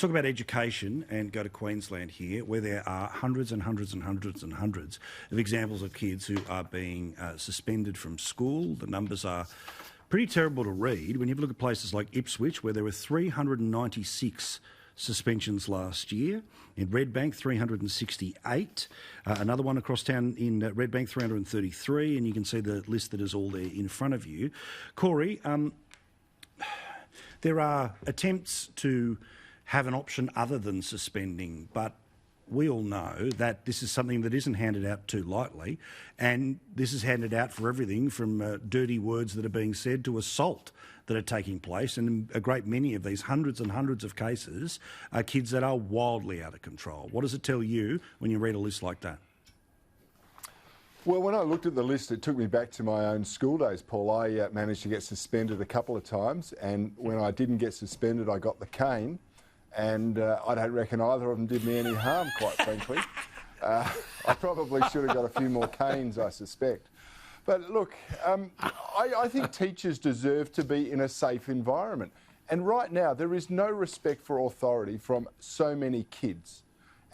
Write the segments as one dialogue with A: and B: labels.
A: talk about education and go to Queensland here, where there are hundreds and hundreds and hundreds and hundreds of examples of kids who are being suspended from school. The numbers are pretty terrible to read. When you look at places like Ipswich, where there were 396 suspensions last year. In Redbank, 368. Another one across town in Redbank, 333. And you can see the list that is all there in front of you. Corey, there are attempts to have an option other than suspending, but we all know that this is something that isn't handed out too lightly, and this is handed out for everything from dirty words that are being said to assault that are taking place, and a great many of these hundreds and hundreds of cases are kids that are wildly out of control. What does it tell you when you read a list like that?
B: Well, when I looked at the list, it took me back to my own school days, Paul. I managed to get suspended a couple of times, and when I didn't get suspended, I got the cane, and I don't reckon either of them did me any harm, quite frankly. I probably should have got a few more canes, I suspect. But look, I think teachers deserve to be in a safe environment. And right now, there is no respect for authority from so many kids.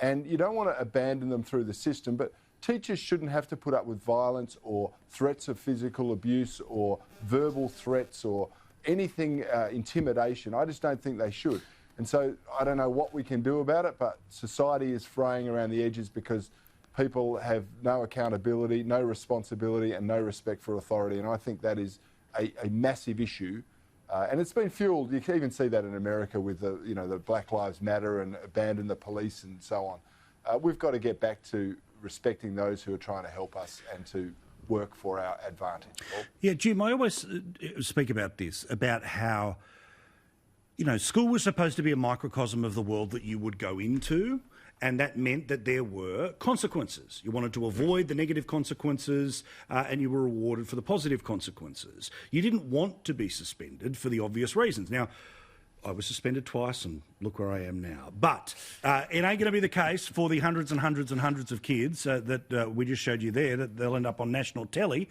B: And you don't want to abandon them through the system, but teachers shouldn't have to put up with violence or threats of physical abuse or verbal threats or anything, intimidation. I just don't think they should. And so I don't know what we can do about it, but society is fraying around the edges because people have no accountability, no responsibility and no respect for authority. And I think that is a massive issue. And it's been fuelled, you can even see that in America with the, the Black Lives Matter and abandon the police and so on. We've got to get back to respecting those who are trying to help us and to work for our advantage.
A: Yeah, Jim, I always speak about this, about how, school was supposed to be a microcosm of the world that you would go into, and that meant that there were consequences. You wanted to avoid the negative consequences and you were rewarded for the positive consequences. You didn't want to be suspended for the obvious reasons. Now, I was suspended twice and look where I am now. But it ain't going to be the case for the hundreds and hundreds and hundreds of kids that we just showed you there, that they'll end up on national telly.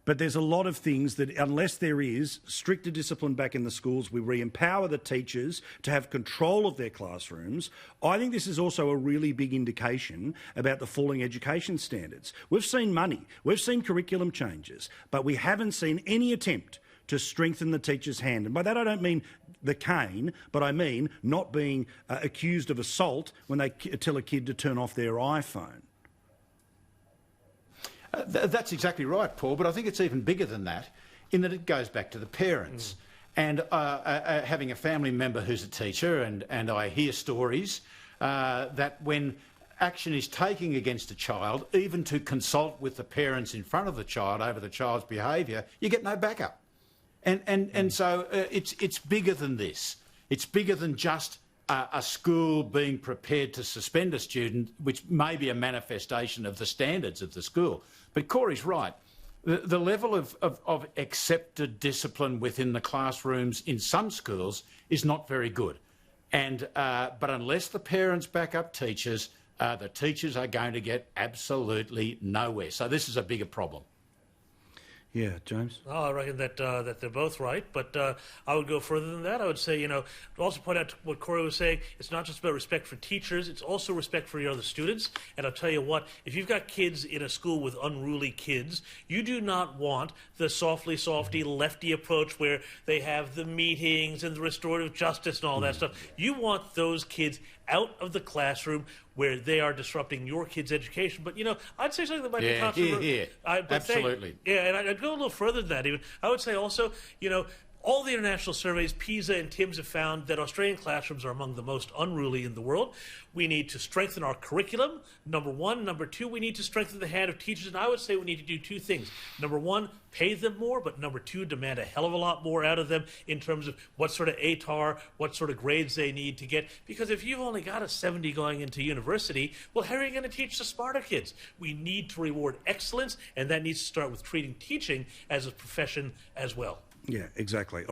A: But there's a lot of things that, unless there is stricter discipline back in the schools, we re-empower the teachers to have control of their classrooms. I think this is also a really big indication about the falling education standards. We've seen money, we've seen curriculum changes, but we haven't seen any attempt to strengthen the teacher's hand. And by that I don't mean the cane, but I mean not being accused of assault when they tell a kid to turn off their iPhone.
C: That's exactly right, Paul, but I think it's even bigger than that, in that it goes back to the parents. And having a family member who's a teacher, and I hear stories that when action is taken against a child, even to consult with the parents in front of the child over the child's behaviour, you get no backup. And so it's bigger than this. It's bigger than just a school being prepared to suspend a student, which may be a manifestation of the standards of the school. But Corey's right. The level of accepted discipline within the classrooms in some schools is not very good. But unless the parents back up teachers, the teachers are going to get absolutely nowhere. So this is a bigger problem.
A: Yeah, James?
D: Oh, I reckon that they're both right, but I would go further than that. I would say, also point out what Corey was saying, it's not just about respect for teachers, it's also respect for your other students. And I'll tell you what, if you've got kids in a school with unruly kids, you do not want the softie, lefty approach where they have the meetings and the restorative justice and all that stuff. You want those kids out of the classroom where they are disrupting your kids' education. But, I'd say something that might be controversial.
C: Yeah, absolutely.
D: And I'd go a little further than that even. I would say also, all the international surveys, PISA and TIMSS, have found that Australian classrooms are among the most unruly in the world. We need to strengthen our curriculum, number one. Number two, we need to strengthen the hand of teachers. And I would say we need to do two things. Number one, pay them more. But number two, demand a hell of a lot more out of them in terms of what sort of ATAR, what sort of grades they need to get. Because if you've only got a 70 going into university, well, how are you going to teach the smarter kids? We need to reward excellence, and that needs to start with treating teaching as a profession as well.
A: Yeah, exactly.